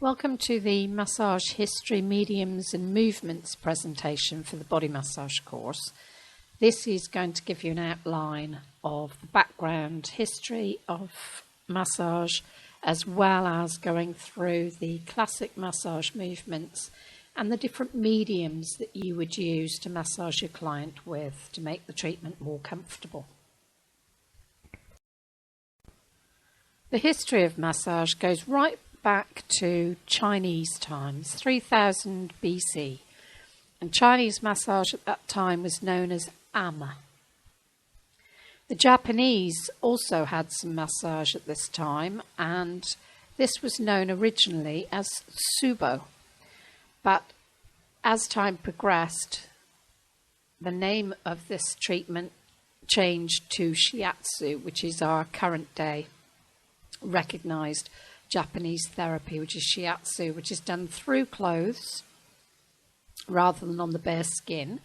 Welcome to the Massage History, Mediums and Movements presentation for the Body Massage course. This is going to give you an outline of the background history of massage, as well as going through the classic massage movements and the different mediums that you would use to massage your client with to make the treatment more comfortable. The history of massage goes right back to Chinese times, 3000 BC, and Chinese massage at that time was known as ama. The Japanese also had some massage at this time, and this was known originally as tsubo, but as time progressed, the name of this treatment changed to shiatsu, which is our current day recognized Japanese therapy, which is shiatsu, which is done through clothes rather than on the bare skin,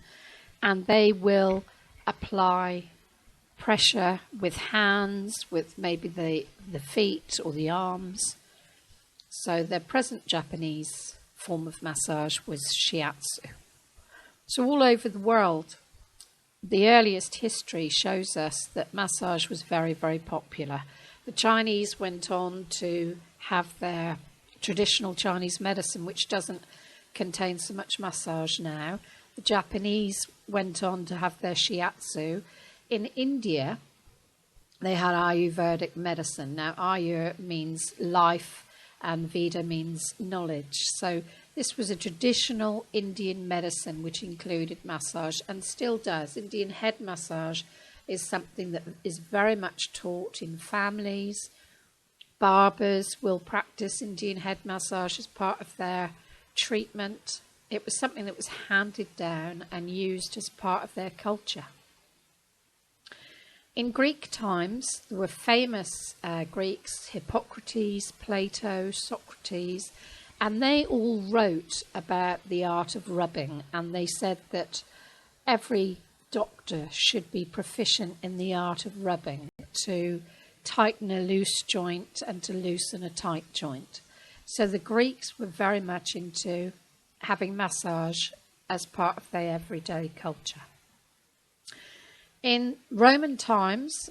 and they will apply pressure with hands, with maybe the feet or the arms. So their present Japanese form of massage was shiatsu. So all over the world, the earliest history shows us that massage was very, very popular. The Chinese went on to have their traditional Chinese medicine, which doesn't contain so much massage now. The Japanese went on to have their shiatsu. In India, they had Ayurvedic medicine. Now, Ayur means life and Veda means knowledge. So this was a traditional Indian medicine which included massage and still does. Indian head massage is something that is very much taught in families. Barbers will practice Indian head massage as part of their treatment. It was something that was handed down and used as part of their culture. In Greek times, there were famous Greeks, Hippocrates, Plato, Socrates, and they all wrote about the art of rubbing, and they said that every doctor should be proficient in the art of rubbing to tighten a loose joint and to loosen a tight joint. So the Greeks were very much into having massage as part of their everyday culture. In Roman times,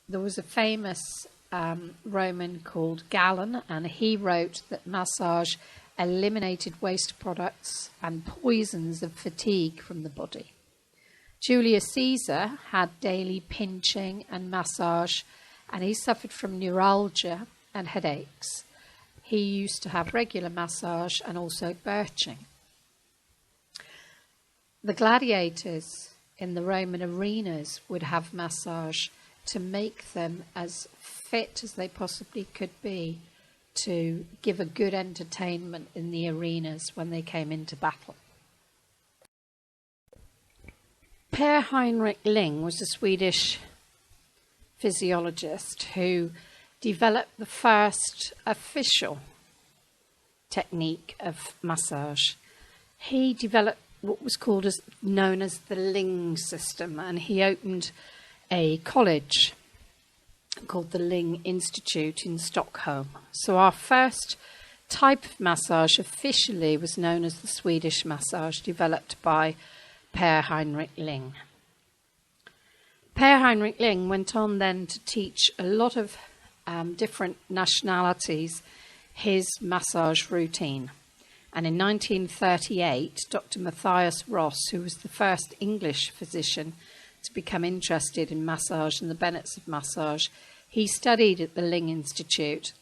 there was a famous Roman called Galen, and he wrote that massage eliminated waste products and poisons of fatigue from the body. Julius Caesar had daily pinching and massage, and he suffered from neuralgia and headaches. He used to have regular massage and also birching. The gladiators in the Roman arenas would have massage to make them as fit as they possibly could be to give a good entertainment in the arenas when they came into battle. Per Heinrich Ling was a Swedish physiologist who developed the first official technique of massage. He developed what was known as the Ling system, and he opened a college called the Ling Institute in Stockholm. So our first type of massage officially was known as the Swedish massage, developed by Per Heinrich Ling. Per Heinrich Ling went on then to teach a lot of different nationalities his massage routine. And in 1938, Dr. Matthias Ross, who was the first English physician to become interested in massage and the benefits of massage, he studied at the Ling Institute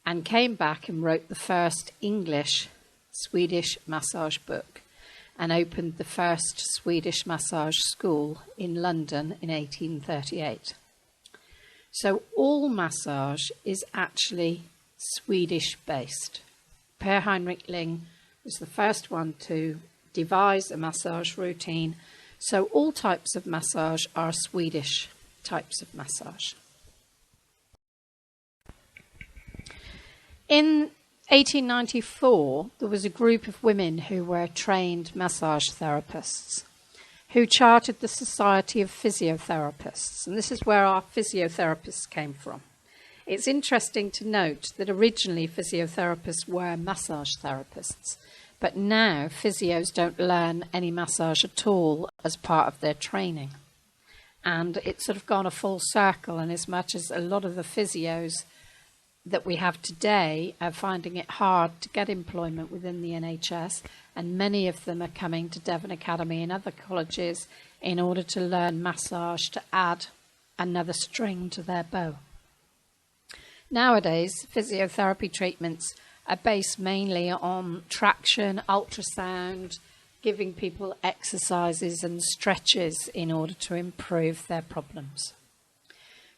and came back and wrote the first English-Swedish massage book and opened the first Swedish massage school in London in 1838. So all massage is actually Swedish-based. Per Heinrich Ling was the first one to devise a massage routine, so all types of massage are Swedish types of massage. In 1894, there was a group of women who were trained massage therapists who chartered the Society of Physiotherapists, and this is where our physiotherapists came from. It's interesting to note that originally physiotherapists were massage therapists, but now physios don't learn any massage at all as part of their training. And it's sort of gone a full circle, and as much as a lot of the physios that we have today are finding it hard to get employment within the NHS, and many of them are coming to Devon Academy and other colleges in order to learn massage to add another string to their bow. Nowadays, physiotherapy treatments are based mainly on traction, ultrasound, giving people exercises and stretches in order to improve their problems.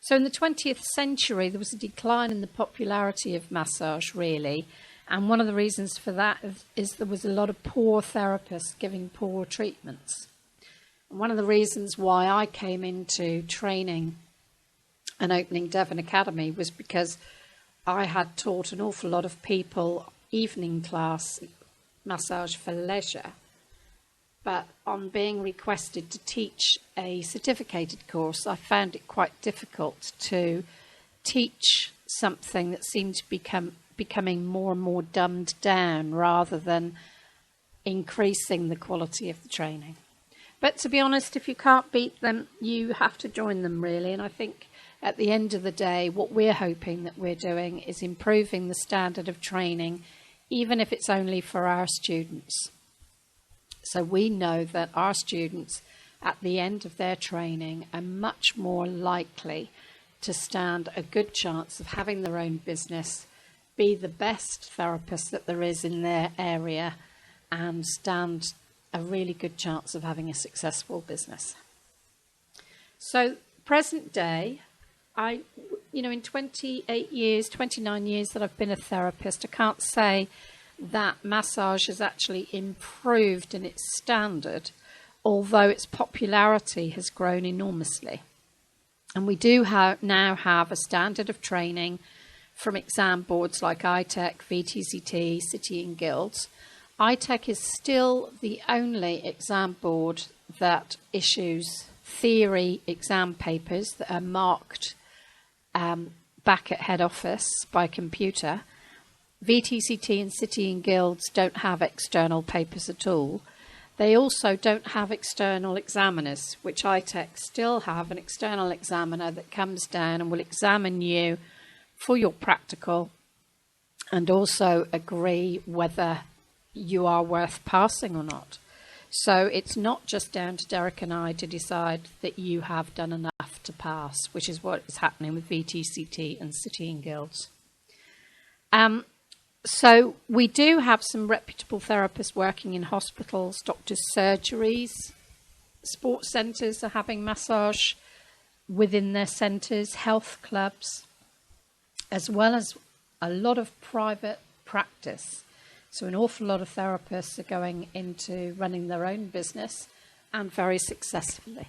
So in the 20th century, there was a decline in the popularity of massage, really. And one of the reasons for that is there was a lot of poor therapists giving poor treatments. And one of the reasons why I came into training and opening Devon Academy was because I had taught an awful lot of people evening class massage for leisure. But on being requested to teach a certificated course, I found it quite difficult to teach something that seemed to becoming more and more dumbed down rather than increasing the quality of the training. But to be honest, if you can't beat them, you have to join them, really. And I think at the end of the day, what we're hoping that we're doing is improving the standard of training, even if it's only for our students. So we know that our students at the end of their training are much more likely to stand a good chance of having their own business, be the best therapist that there is in their area, and stand a really good chance of having a successful business. So present day, in 28 years, 29 years that I've been a therapist, I can't say that massage has actually improved in its standard, although its popularity has grown enormously. And we do now have a standard of training from exam boards like iTEC, VTCT, City and Guilds. iTEC is still the only exam board that issues theory exam papers that are marked back at head office by computer. VTCT and City and Guilds don't have external papers at all. They also don't have external examiners, which iTEC still have an external examiner that comes down and will examine you for your practical and also agree whether you are worth passing or not. So it's not just down to Derek and I to decide that you have done enough to pass, which is what is happening with VTCT and City and Guilds. So we do have some reputable therapists working in hospitals, doctors' surgeries, sports centres are having massage within their centres, health clubs, as well as a lot of private practice. So an awful lot of therapists are going into running their own business and very successfully.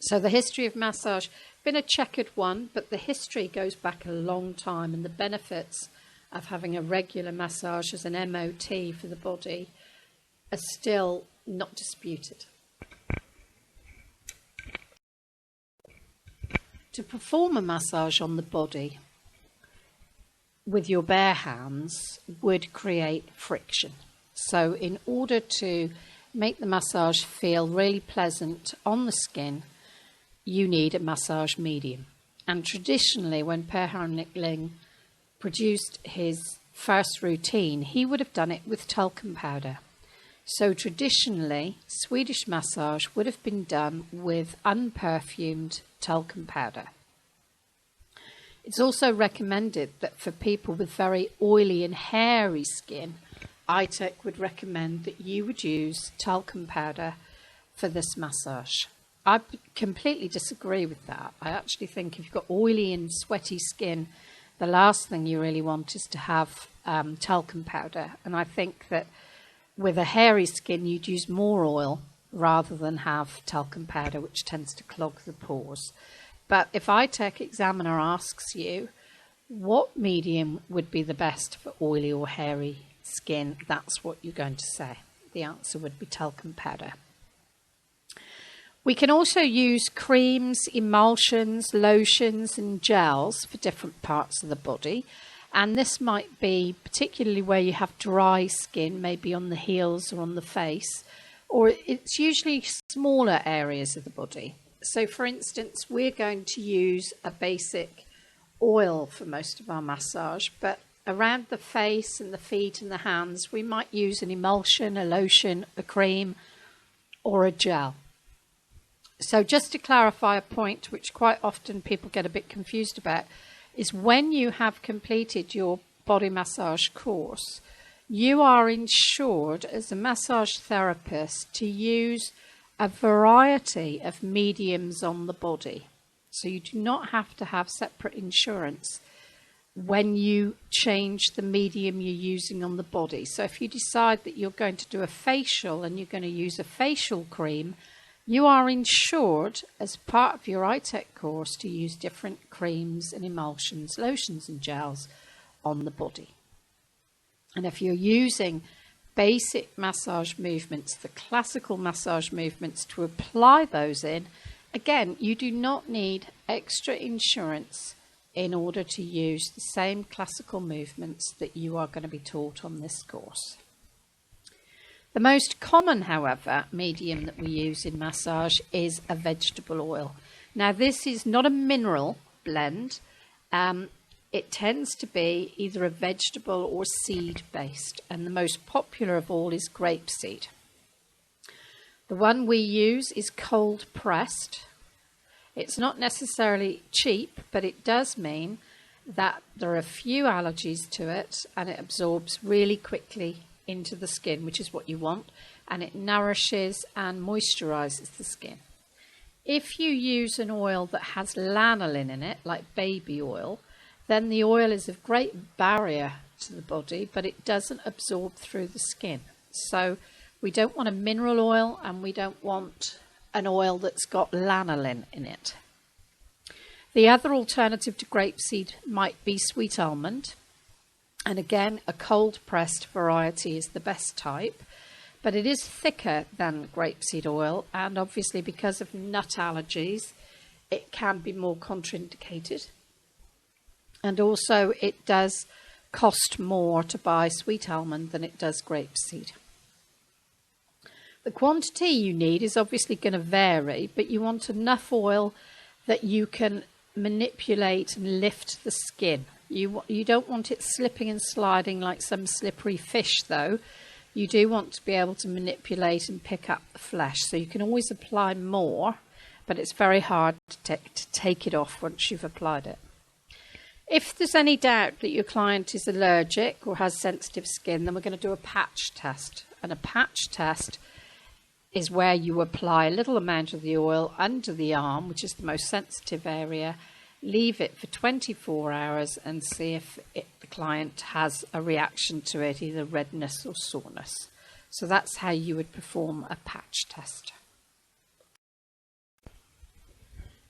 So the history of massage, been a checkered one, but the history goes back a long time, and the benefits of having a regular massage as an MOT for the body are still not disputed. To perform a massage on the body with your bare hands would create friction. So in order to make the massage feel really pleasant on the skin, you need a massage medium. And traditionally, when Per Harnickling produced his first routine, he would have done it with talcum powder. So traditionally, Swedish massage would have been done with unperfumed talcum powder. It's also recommended that for people with very oily and hairy skin, iTEC would recommend that you would use talcum powder for this massage. I completely disagree with that. I actually think if you've got oily and sweaty skin, the last thing you really want is to have talcum powder. And I think that with a hairy skin, you'd use more oil rather than have talcum powder, which tends to clog the pores. But if iTEC examiner asks you what medium would be the best for oily or hairy skin, that's what you're going to say. The answer would be talcum powder. We can also use creams, emulsions, lotions and gels for different parts of the body. And this might be particularly where you have dry skin, maybe on the heels or on the face, or it's usually smaller areas of the body. So for instance, we're going to use a basic oil for most of our massage, but around the face and the feet and the hands, we might use an emulsion, a lotion, a cream, or a gel. So just to clarify a point which quite often people get a bit confused about, is when you have completed your body massage course, you are insured as a massage therapist to use a variety of mediums on the body. So you do not have to have separate insurance when you change the medium you're using on the body. So if you decide that you're going to do a facial and you're going to use a facial cream, you are insured as part of your iTEC course to use different creams and emulsions, lotions and gels on the body. And if you're using basic massage movements, the classical massage movements, to apply those in, again, you do not need extra insurance in order to use the same classical movements that you are going to be taught on this course. The most common, however, medium that we use in massage is a vegetable oil. Now, this is not a mineral blend. It tends to be either a vegetable or seed-based, and the most popular of all is grapeseed. The one we use is cold-pressed. It's not necessarily cheap, but it does mean that there are few allergies to it, and it absorbs really quickly into the skin, which is what you want, and it nourishes and moisturizes the skin. If you use an oil that has lanolin in it, like baby oil, then the oil is a great barrier to the body, but it doesn't absorb through the skin. So we don't want a mineral oil, and we don't want an oil that's got lanolin in it. The other alternative to grapeseed might be sweet almond. And again, a cold-pressed variety is the best type, but it is thicker than grapeseed oil, and obviously because of nut allergies, it can be more contraindicated. And also, it does cost more to buy sweet almond than it does grapeseed. The quantity you need is obviously going to vary, but you want enough oil that you can manipulate and lift the skin. You don't want it slipping and sliding like some slippery fish, though. You do want to be able to manipulate and pick up the flesh. So you can always apply more, but it's very hard to take it off once you've applied it. If there's any doubt that your client is allergic or has sensitive skin, then we're going to do a patch test. And a patch test is where you apply a little amount of the oil under the arm, which is the most sensitive area, leave it for 24 hours and see if the client has a reaction to it, either redness or soreness. So that's how you would perform a patch test.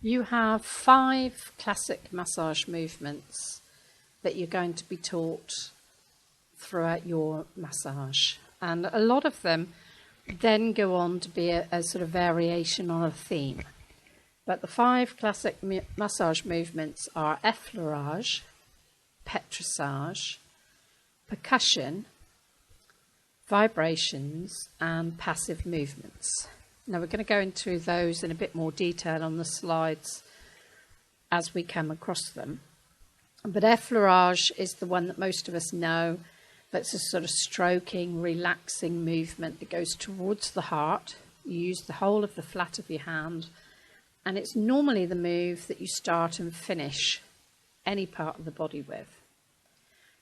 You have 5 classic massage movements that you're going to be taught throughout your massage. And a lot of them then go on to be a sort of variation on a theme. But the 5 classic massage movements are effleurage, petrissage, percussion, vibrations, and passive movements. Now we're going to go into those in a bit more detail on the slides as we come across them. But effleurage is the one that most of us know. That's a sort of stroking, relaxing movement that goes towards the heart. You use the whole of the flat of your hand, and it's normally the move that you start and finish any part of the body with.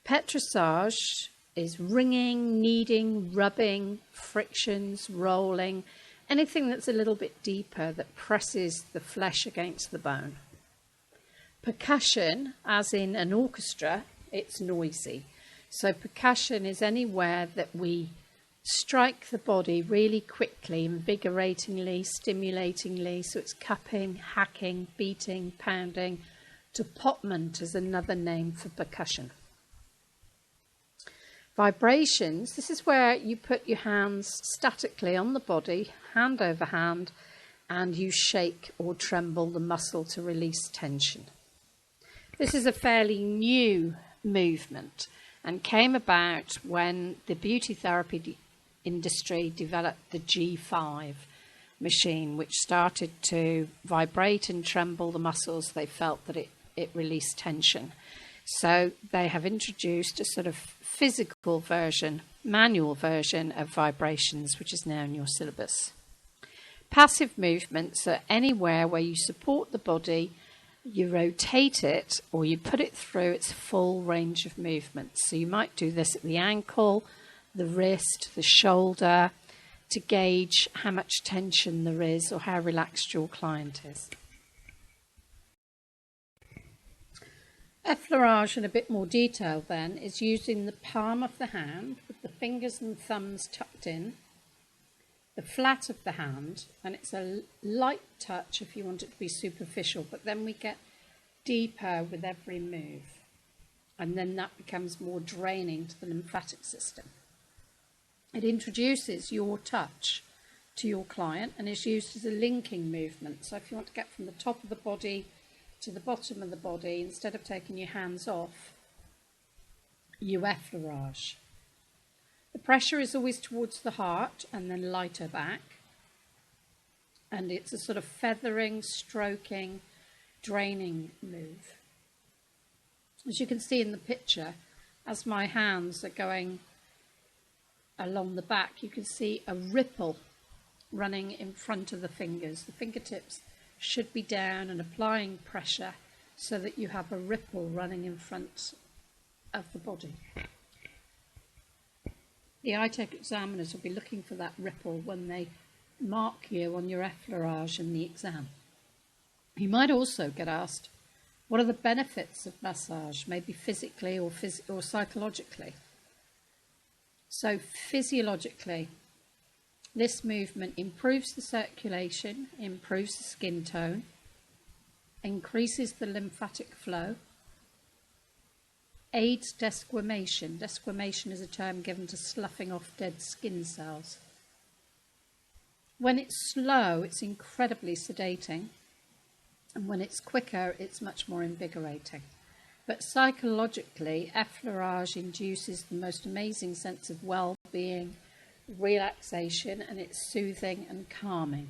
Petrissage is ringing, kneading, rubbing, frictions, rolling, anything that's a little bit deeper that presses the flesh against the bone. Percussion, as in an orchestra, it's noisy. So percussion is anywhere that we strike the body really quickly, invigoratingly, stimulatingly. So it's cupping, hacking, beating, pounding. Toppement is another name for percussion. Vibrations, this is where you put your hands statically on the body, hand over hand, and you shake or tremble the muscle to release tension. This is a fairly new movement and came about when the beauty therapy industry developed the G5 machine, which started to vibrate and tremble the muscles. They felt that it released tension. So they have introduced a sort of physical version, manual version of vibrations, which is now in your syllabus. Passive movements are anywhere where you support the body, you rotate it, or you put it through its full range of movements. So you might do this at the ankle, the wrist, the shoulder, to gauge how much tension there is or how relaxed your client is. Effleurage in a bit more detail then is using the palm of the hand with the fingers and thumbs tucked in, the flat of the hand, and it's a light touch if you want it to be superficial, but then we get deeper with every move, and then that becomes more draining to the lymphatic system. It introduces your touch to your client and is used as a linking movement. So if you want to get from the top of the body to the bottom of the body, instead of taking your hands off, you effleurage. The pressure is always towards the heart and then lighter back. And it's a sort of feathering, stroking, draining move. As you can see in the picture, as my hands are going along the back, you can see a ripple running in front of the fingers. The fingertips should be down and applying pressure so that you have a ripple running in front of the body. The iTEC examiners will be looking for that ripple when they mark you on your effleurage in the exam. You might also get asked, what are the benefits of massage, maybe physically or psychologically? So physiologically, this movement improves the circulation, improves the skin tone, increases the lymphatic flow, aids desquamation. Desquamation is a term given to sloughing off dead skin cells. When it's slow, it's incredibly sedating, and when it's quicker, it's much more invigorating. But psychologically, effleurage induces the most amazing sense of well-being, relaxation, and it's soothing and calming.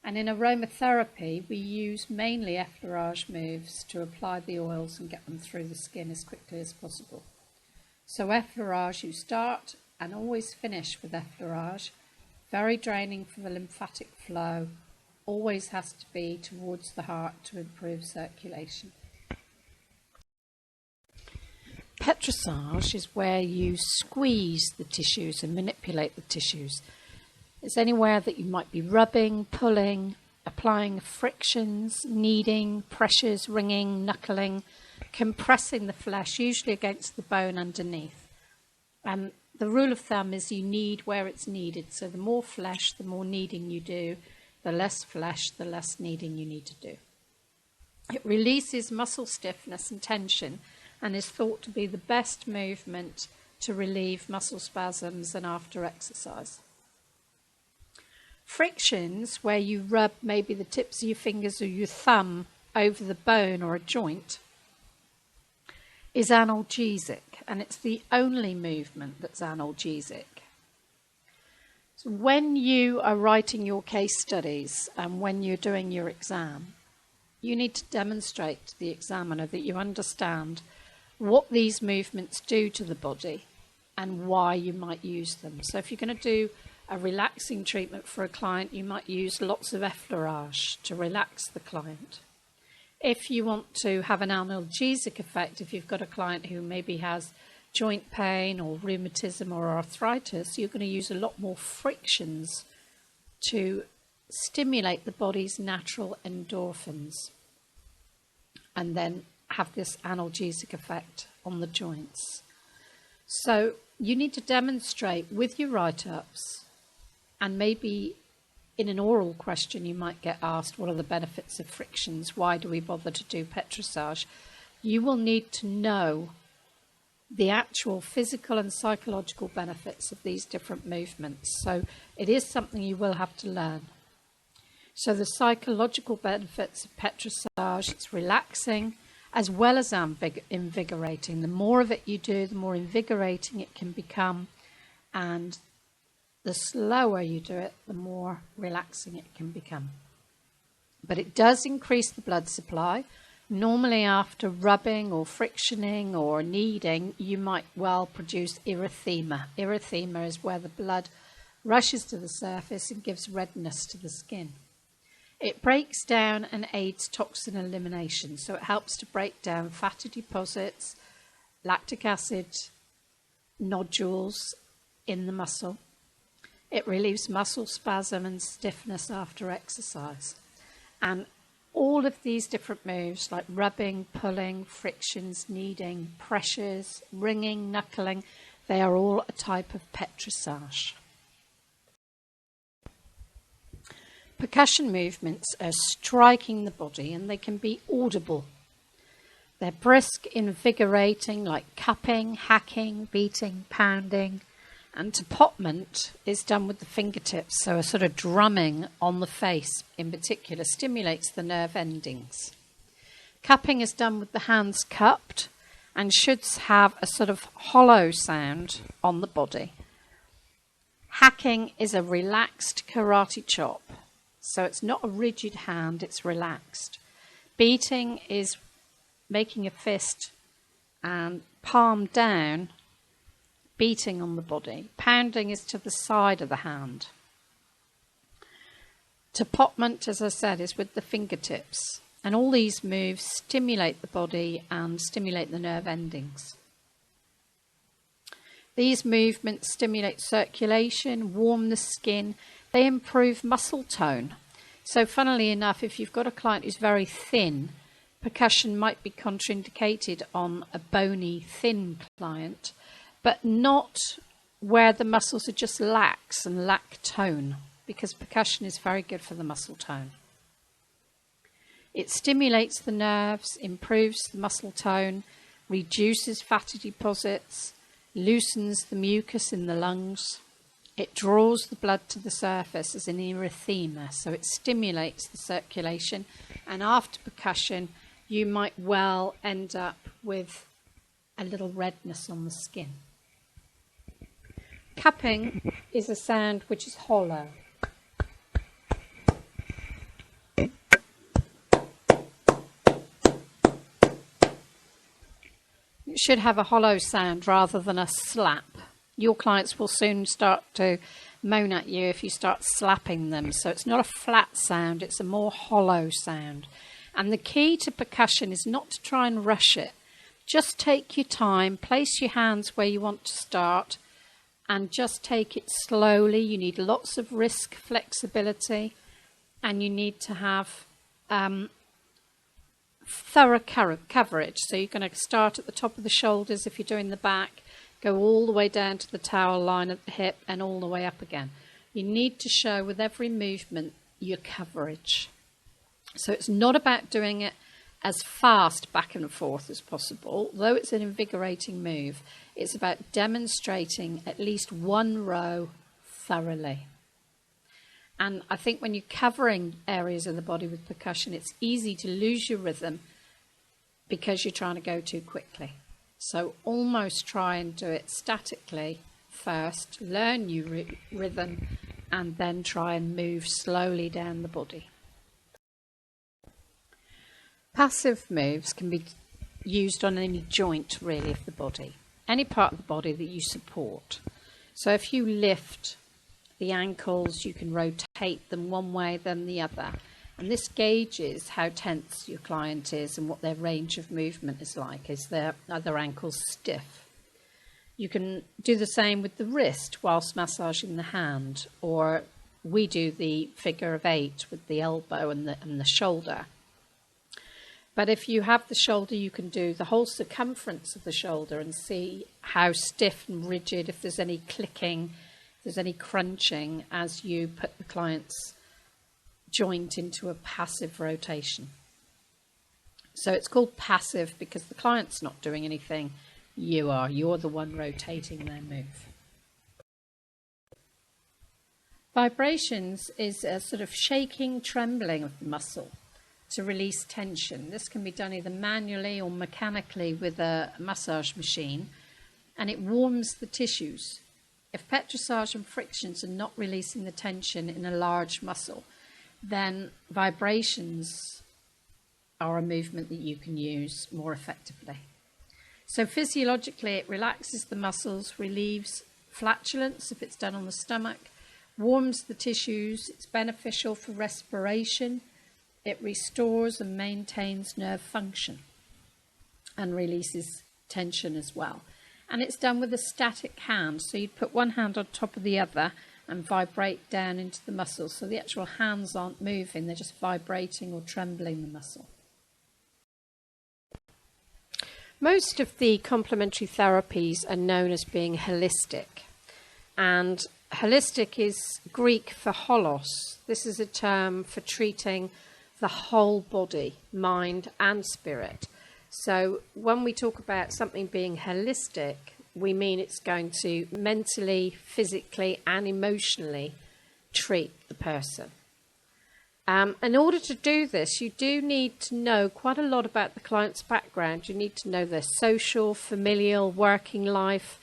And in aromatherapy, we use mainly effleurage moves to apply the oils and get them through the skin as quickly as possible. So effleurage, you start and always finish with effleurage. Very draining for the lymphatic flow, always has to be towards the heart to improve circulation. Petrissage is where you squeeze the tissues and manipulate the tissues. It's anywhere that you might be rubbing, pulling, applying frictions, kneading, pressures, wringing, knuckling, compressing the flesh, usually against the bone underneath. And the rule of thumb is you knead where it's needed. So the more flesh, the more kneading you do. The less flesh, the less kneading you need to do. It releases muscle stiffness and tension and is thought to be the best movement to relieve muscle spasms and after exercise. Frictions, where you rub maybe the tips of your fingers or your thumb over the bone or a joint, is analgesic, and it's the only movement that's analgesic. So when you are writing your case studies and when you're doing your exam, you need to demonstrate to the examiner that you understand what these movements do to the body and why you might use them. So if you're going to do a relaxing treatment for a client, you might use lots of effleurage to relax the client. If you want to have an analgesic effect, if you've got a client who maybe has joint pain or rheumatism or arthritis, you're going to use a lot more frictions to stimulate the body's natural endorphins and then have this analgesic effect on the joints. So you need to demonstrate with your write-ups, and maybe in an oral question you might get asked, what are the benefits of frictions? Why do we bother to do petrissage? You will need to know the actual physical and psychological benefits of these different movements. So it is something you will have to learn. So the psychological benefits of petrissage, it's relaxing as well as invigorating. The more of it you do, the more invigorating it can become, and the slower you do it, the more relaxing it can become. But it does increase the blood supply. Normally after rubbing or frictioning or kneading, you might well produce erythema. Erythema is where the blood rushes to the surface and gives redness to the skin. It breaks down and aids toxin elimination, so it helps to break down fatty deposits, lactic acid nodules in the muscle. It relieves muscle spasm and stiffness after exercise. And all of these different moves, like rubbing, pulling, frictions, kneading, pressures, wringing, knuckling, they are all a type of petrissage. Percussion movements are striking the body, and they can be audible. They're brisk, invigorating, like cupping, hacking, beating, pounding. And tappement is done with the fingertips, so a sort of drumming on the face in particular stimulates the nerve endings. Cupping is done with the hands cupped and should have a sort of hollow sound on the body. Hacking is a relaxed karate chop, so it's not a rigid hand, it's relaxed. Beating is making a fist and palm down, beating on the body. Pounding is to the side of the hand. Tappement, as I said, is with the fingertips. And all these moves stimulate the body and stimulate the nerve endings. These movements stimulate circulation, warm the skin. They improve muscle tone. So funnily enough, if you've got a client who's very thin, percussion might be contraindicated on a bony, thin client, but not where the muscles are just lax and lack tone, because percussion is very good for the muscle tone. It stimulates the nerves, improves the muscle tone, reduces fatty deposits, loosens the mucus in the lungs. It draws the blood to the surface as an erythema, so it stimulates the circulation. And after percussion, you might well end up with a little redness on the skin. Cupping is a sound which is hollow. It should have a hollow sound rather than a slap. Your clients will soon start to moan at you if you start slapping them. So it's not a flat sound, it's a more hollow sound. And the key to percussion is not to try and rush it. Just take your time, place your hands where you want to start, and just take it slowly. You need lots of wrist flexibility, and you need to have thorough coverage. So you're going to start at the top of the shoulders if you're doing the back, go all the way down to the towel line at the hip, and all the way up again. You need to show with every movement your coverage. So it's not about doing it as fast back and forth as possible. Though it's an invigorating move, it's about demonstrating at least one row thoroughly. And I think when you're covering areas of the body with percussion, it's easy to lose your rhythm because you're trying to go too quickly. So almost try and do it statically first, learn your rhythm, and then try and move slowly down the body. Passive moves can be used on any joint, really, of the body, any part of the body that you support. So if you lift the ankles, you can rotate them one way, then the other. And this gauges how tense your client is and what their range of movement is like. Is their other ankles stiff? You can do the same with the wrist whilst massaging the hand, or we do the figure of 8 with the elbow and the shoulder. But if you have the shoulder, you can do the whole circumference of the shoulder and see how stiff and rigid, if there's any clicking, if there's any crunching as you put the client's joint into a passive rotation. So it's called passive because the client's not doing anything. You're the one rotating their move. Vibrations is a sort of shaking, trembling of the muscle to release tension. This can be done either manually or mechanically with a massage machine, and it warms the tissues. If petrissage and frictions are not releasing the tension in a large muscle, then vibrations are a movement that you can use more effectively. So physiologically, it relaxes the muscles, relieves flatulence if it's done on the stomach, warms the tissues, it's beneficial for respiration, it restores and maintains nerve function and releases tension as well. And it's done with a static hand, so you'd put one hand on top of the other and vibrate down into the muscles. So the actual hands aren't moving, they're just vibrating or trembling the muscle. Most of the complementary therapies are known as being holistic. And holistic is Greek for holos. This is a term for treating the whole body, mind and spirit. So when we talk about something being holistic, we mean it's going to mentally, physically and emotionally treat the person. In order to do this, you do need to know quite a lot about the client's background. You need to know their social, familial, working life,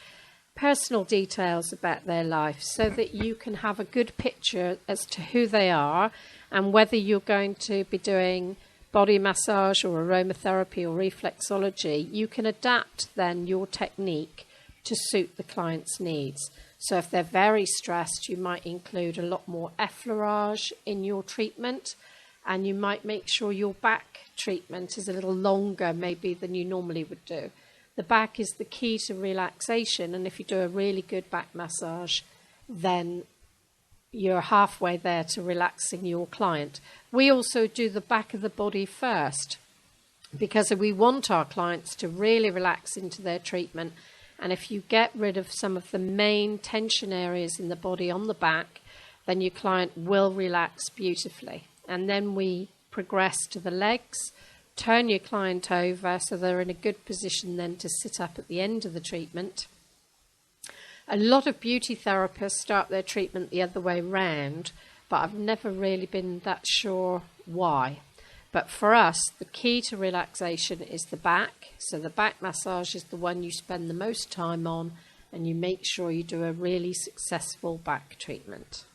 personal details about their life, so that you can have a good picture as to who they are and whether you're going to be doing body massage or aromatherapy or reflexology. You can adapt then your technique to suit the client's needs. So if they're very stressed, you might include a lot more effleurage in your treatment, and you might make sure your back treatment is a little longer maybe than you normally would do. The back is the key to relaxation, and if you do a really good back massage, then you're halfway there to relaxing your client. We also do the back of the body first, because we want our clients to really relax into their treatment. And if you get rid of some of the main tension areas in the body on the back, then your client will relax beautifully. And then we progress to the legs, turn your client over so they're in a good position then to sit up at the end of the treatment. A lot of beauty therapists start their treatment the other way round, but I've never really been that sure why. But for us, the key to relaxation is the back. So the back massage is the one you spend the most time on, and you make sure you do a really successful back treatment.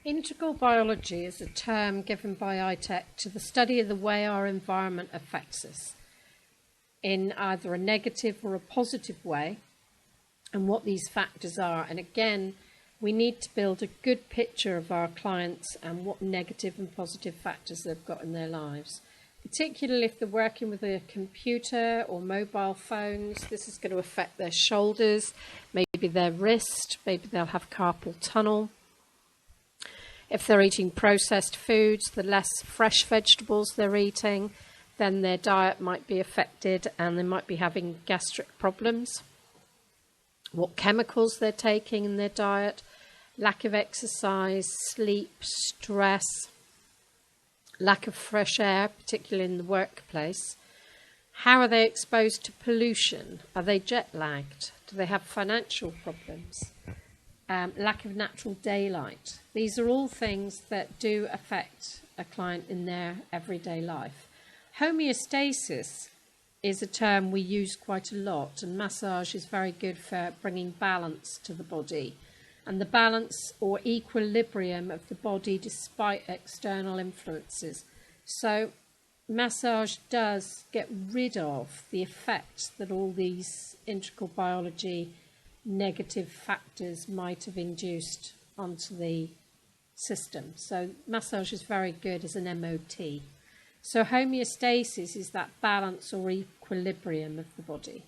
Integral biology is a term given by iTEC to the study of the way our environment affects us in either a negative or a positive way, and what these factors are. And again, we need to build a good picture of our clients and what negative and positive factors they've got in their lives. Particularly if they're working with a computer or mobile phones, this is going to affect their shoulders, maybe their wrist, maybe they'll have carpal tunnel. If they're eating processed foods, the less fresh vegetables they're eating, then their diet might be affected and they might be having gastric problems. What chemicals they're taking in their diet, lack of exercise, sleep, stress, lack of fresh air, particularly in the workplace. How are they exposed to pollution? Are they jet lagged? Do they have financial problems? Lack of natural daylight. These are all things that do affect a client in their everyday life. Homeostasis is a term we use quite a lot, and massage is very good for bringing balance to the body and the balance or equilibrium of the body despite external influences. So massage does get rid of the effects that all these integral biology negative factors might have induced onto the system. So massage is very good as an MOT. So homeostasis is that balance or equilibrium of the body.